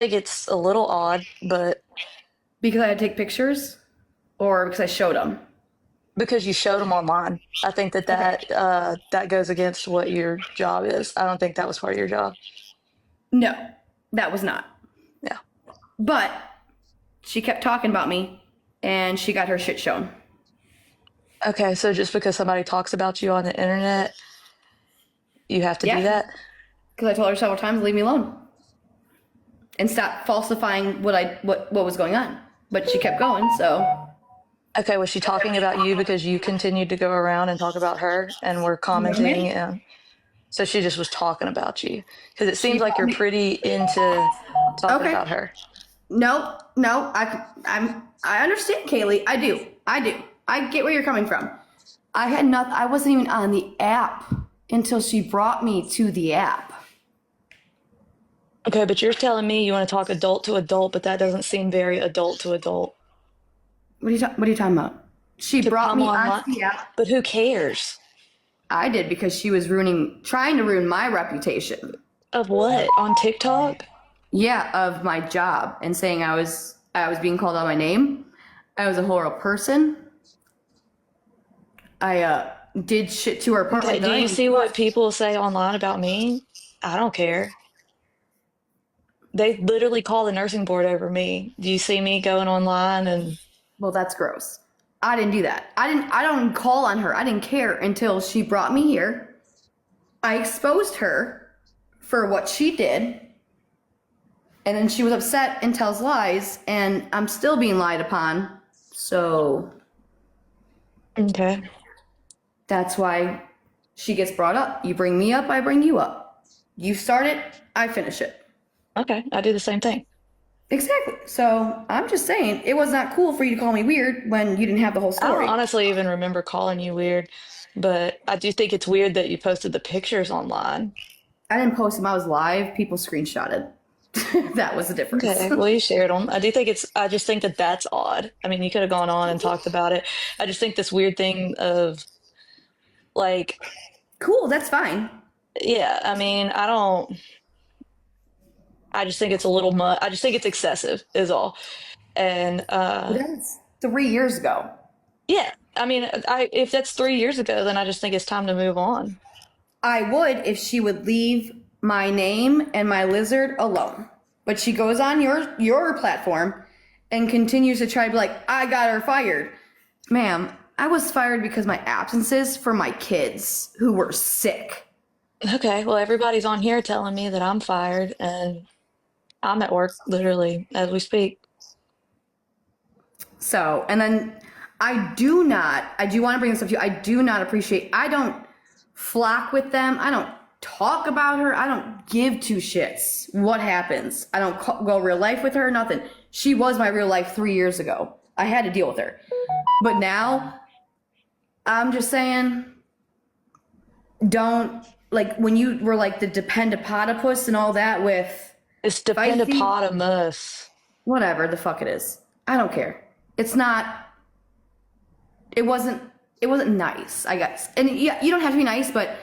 think it's a little odd, but Because I had to take pictures or because I showed them? because you showed them online, I think that Okay. that goes against what your job is. I don't think that was part of your job. No, that was not. Yeah. But she kept talking about me and she got her shit shown. Okay, so just because somebody talks about you on the internet, you have to do Yeah. that? Because I told her several times, leave me alone and stop falsifying what was going on. But she kept going, so Okay, was she talking about you because you continued to go around and talk about her and were no, commenting? ma'am. And so she just was talking about you because it seems She like brought you're me. pretty into talking Okay. about her. No, no, I understand, Kaylee. I do. I do. I get where you're coming from. I had nothing. I wasn't even on the app until she brought me to the app. Okay, but you're telling me you want to talk adult to adult, but that doesn't seem very adult to adult. What are you talking about? She To brought come me onto online, the app. but who cares? I did because she was trying to ruin my reputation. Of what? On TikTok? Yeah, of my job and saying I was being called out my name. I was a horrible person. I did shit to her Okay, apartment that do I you didn't see what touch. people say online about me? I don't care. They literally call the nursing board over me. Do you see me going online and Well, that's gross. I didn't do that. I don't call on her. I didn't care until she brought me here. I exposed her for what she did. And then she was upset and tells lies, and I'm still being lied upon. So okay. that's why she gets brought up. You bring me up, I bring you up. You start it, I finish it. Okay, I do the same thing. Exactly. So I'm just saying, it was not cool for you to call me weird when you didn't have the whole I don't story. honestly even remember calling you weird, but I do think it's weird that you posted the pictures online. I didn't post them, I was live. People screenshotted. That was the difference. Okay, well, you shared them. I just think that that's odd. I mean, you could have gone on and talked about it. I just think this weird thing of like, Cool, that's fine. yeah, I mean, I just think it's a little much. I just think it's excessive, is all. And But that was 3 years ago. yeah, I mean, if that's 3 years ago, then I just think it's time to move on. I would if she would leave my name and my lizard alone. But she goes on your platform and continues to try to be like, I got her fired. Ma'am, I was fired because my absences for my kids who were sick. Okay, well, everybody's on here telling me that I'm fired, and I'm at work literally as we speak. So, and then I do want to bring this up to you. I do not appreciate, I don't flock with them. I don't talk about her. I don't give two shits what happens. I don't go real life with her, nothing. She was my real life 3 years ago. I had to deal with her. But now, I'm just saying, don't, like, when you were like the dependapotipus and all that with It's spicy, dependipotamus. whatever the fuck it is. I don't care. It's not, it wasn't, it wasn't nice, I guess. And yeah, you don't have to be nice, but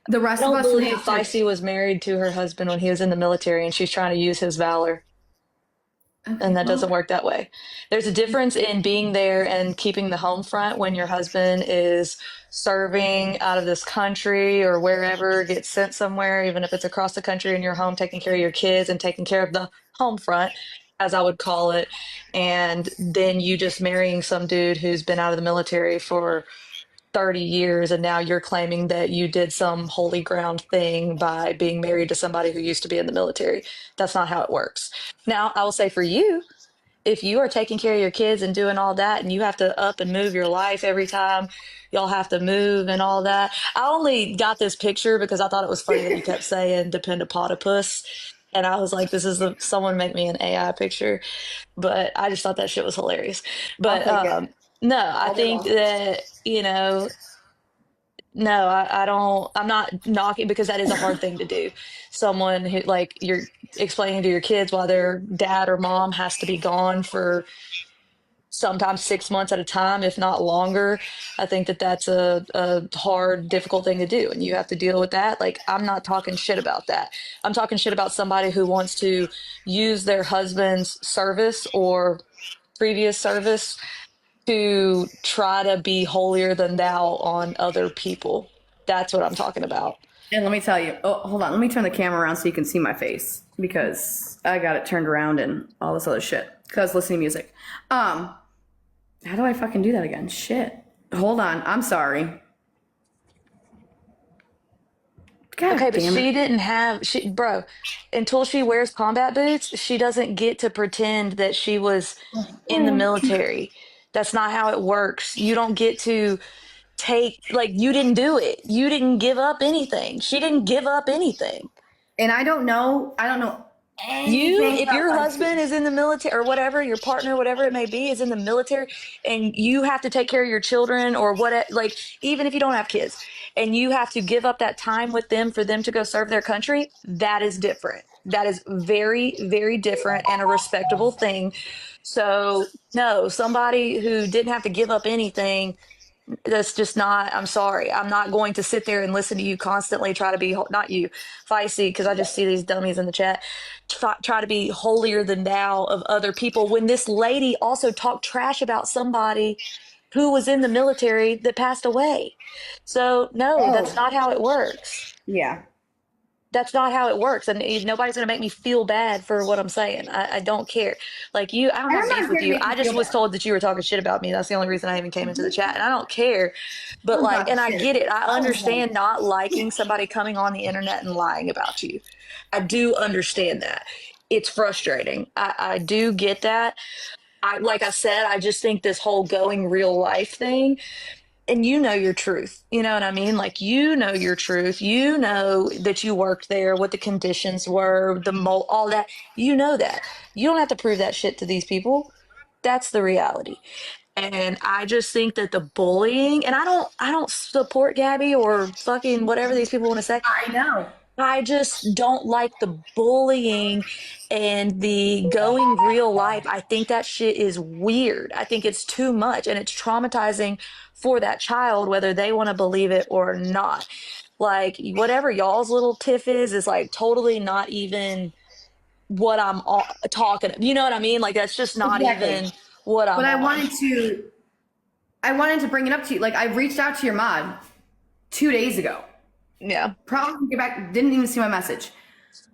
the I rest of don't us would believe have to. Feisty was married to her husband when he was in the military, and she's trying to use his valor. And Okay, that well, doesn't work that way. There's a difference in being there and keeping the home front when your husband is serving out of this country or wherever, gets sent somewhere, even if it's across the country, and you're home taking care of your kids and taking care of the home front, as I would call it. And then you just marrying some dude who's been out of the military for 30 years, and now you're claiming that you did some holy ground thing by being married to somebody who used to be in the military. That's not how it works. Now, I will say for you, if you are taking care of your kids and doing all that, and you have to up and move your life every time y'all have to move and all that. I only got this picture because I thought it was funny that you kept saying dependapotipus. And I was like, someone make me an AI picture. But I just thought that shit was hilarious. I'll But take it no, I all day think long. that, no, I don't, I'm not knocking because that is a hard thing to do. Someone who, like, you're explaining to your kids why their dad or mom has to be gone for sometimes 6 months at a time, if not longer. I think that that's a hard, difficult thing to do, and you have to deal with that. Like, I'm not talking shit about that. I'm talking shit about somebody who wants to use their husband's service or previous service to try to be holier than thou on other people. That's what I'm talking about. And let me tell you, oh, hold on. Let me turn the camera around so you can see my face because I got it turned around and all this other shit because listening to music. How do I fucking do that again? Shit. Hold on. I'm sorry. God Okay, but damn it. she didn't have bro, until she wears combat boots, she doesn't get to pretend that she was in the military. That's not how it works. You don't get to take, like, you didn't do it. You didn't give up anything. She didn't give up anything. And I don't know. I don't know You, anything if about your like. husband is in the military or whatever, your partner, whatever it may be, is in the military, and you have to take care of your children or what, like, even if you don't have kids, and you have to give up that time with them for them to go serve their country, that is different. That is very, very different and a respectable thing. So, no, somebody who didn't have to give up anything, that's just not, I'm sorry, I'm not going to sit there and listen to you constantly try to be, not you, feisty, because I just see these dummies in the chat, try to be holier than thou of other people when this lady also talked trash about somebody who was in the military that passed away. So no, that's Oh, not how it works. yeah. That's not how it works, and nobody's going to make me feel bad for what I'm saying. I don't care. Like, you, I don't And have I'm beef not here with to you. make you I just feel was bad. told that you were talking shit about me. That's the only reason I even came into the chat, and I don't care. But I'm like, talking and I shit. get it. I I was like, understand not liking somebody coming on the internet and lying about you. I do understand that. It's frustrating. I do get that. Like I said, I just think this whole going real life thing, and you know your truth. You know what I mean? Like, you know your truth. You know that you worked there, what the conditions were, all that. You know that. You don't have to prove that shit to these people. That's the reality. And I just think that the bullying, and I don't support Gabby or fucking whatever these people want to say. I know. I just don't like the bullying and the going real life. I think that shit is weird. I think it's too much and it's traumatizing for that child, whether they want to believe it or not. Like, whatever y'all's little tiff is like totally not even what I'm talking. You know what I mean? Like, that's just not Exactly. even what But I'm on. I wanted to bring it up to you. Like I reached out to your mod 2 days ago. Yeah. Probably didn't get back. Didn't even see my message.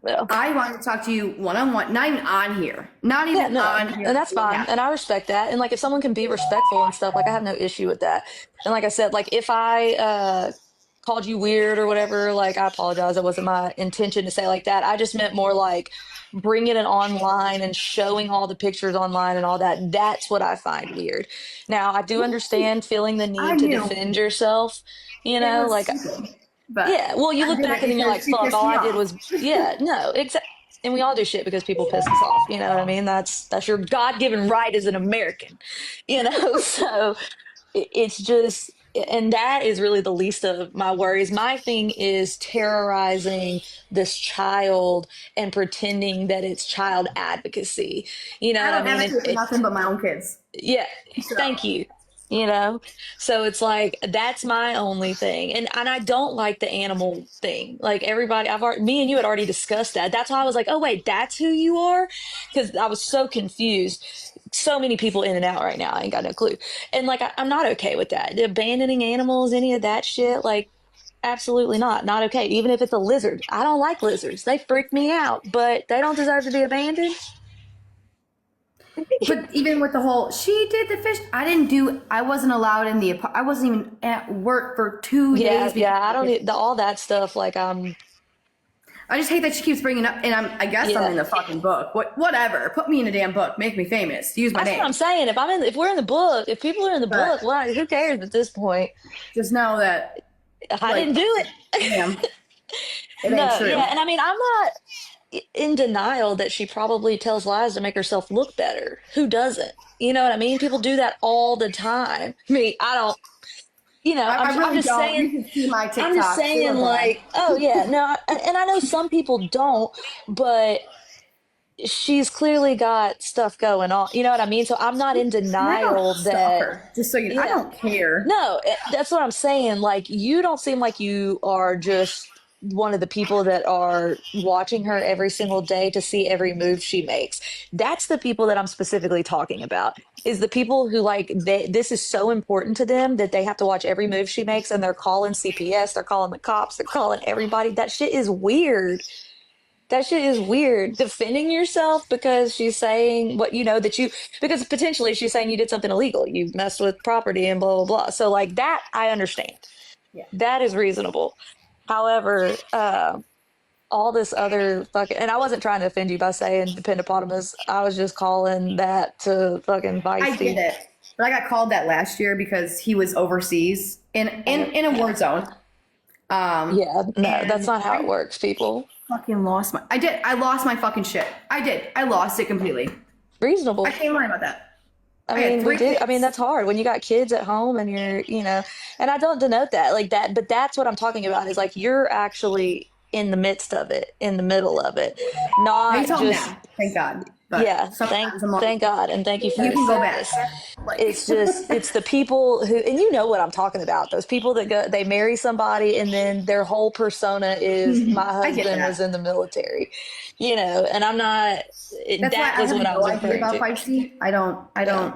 Yeah. I wanted to talk to you one on one. Not even on here. Not Yeah, even no, on here. and that's What fine. happened? And I respect that. And like, if someone can be respectful and stuff, like, I have no issue with that. And like I said, like, if I called you weird or whatever, like, I apologize. That wasn't my intention to say like that. I just meant more like bringing it online and showing all the pictures online and all that. That's what I find weird. Now, I do understand feeling the I need to knew defend yourself, it was like, stupid, but yeah, well, you I look did it back and then you're because like, she fuck, pissed all me I did off. was, yeah, no, exactly. And we all do shit because people piss us off. You know what I mean? That's your God-given right as an American, So it's just, and that is really the least of my worries. My thing is terrorizing this child and pretending that it's child advocacy. You know I what I don't mean? And advocate for it, nothing but my own kids. yeah, So thank you. You know, so it's like, that's my only thing, and I don't like the animal thing. Like, everybody, me and you had already discussed that. That's why I was like, oh wait, that's who you are, because I was so confused. So many people in and out right now. I ain't got no clue, and like, I'm not okay with that. The abandoning animals, any of that shit, like, absolutely not, not okay. Even if it's a lizard, I don't like lizards. They freak me out, but they don't deserve to be abandoned. but even with the whole, she did the fish. I didn't do. I wasn't allowed in the. I wasn't even at work for 2 days Yeah, because yeah, of I the don't kids. need all that stuff. Like, I just hate that she keeps bringing up, and I guess I'm yeah. in the fucking book. Whatever. Put me in a damn book. Make me famous. Use my That's what I'm name. saying. If we're in the book, if people are in the book, But well, who cares at this point? just know that, I didn't like, do it. damn, it ain't No, true. yeah, and I mean, I'm not in denial that she probably tells lies to make herself look better. Who doesn't? You know what I mean? People do that all the time. Me, I don't. I I'm really just don't. You saying. can see my I'm just TikToks. They saying, were bad. like, oh yeah, no, and I know some people don't, but she's clearly got stuff going on. You know what I mean? So I'm not in And I don't denial stalk that, her. Just so you know, I yeah. don't care. No, that's what I'm saying. Like, you don't seem like you are just one of the people that are watching her every single day to see every move she makes. That's the people that I'm specifically talking about. Is the people who, like, this is so important to them that they have to watch every move she makes, and they're calling CPS, they're calling the cops, they're calling everybody. That shit is weird. That shit is weird. Defending yourself because she's saying what, that you, because potentially she's saying you did something illegal. You messed with property and blah, blah, blah. So, like, that, I understand. Yeah. That is reasonable. However, all this other fucking, and I wasn't trying to offend you by saying dependopotamus. I was just calling that to fucking I get feisty. it. But I got called that last year because he was overseas in a war zone. Yeah, no, that's And not how it I works, people. fucking lost my. I did. I lost my fucking shit. I did. I lost it completely. I Reasonable. can't lie about that. I I had mean, we three do. I mean, kids. that's hard when you got kids at home and and I don't denote that like that, but that's what I'm talking about is like you're actually in the midst of it, in the middle of it, He's not home just, now, thank God. But yeah, sometimes I'm like, thank God. And thank you for you your can go back. service. Like, It's just, it's the people who, and you know what I'm talking about. Those people that go, they marry somebody and then their whole persona is my I get husband was that. in the military, and I'm not, That's why that I was have what I no was idea referring about to. feisty. I don't. I Yeah. don't.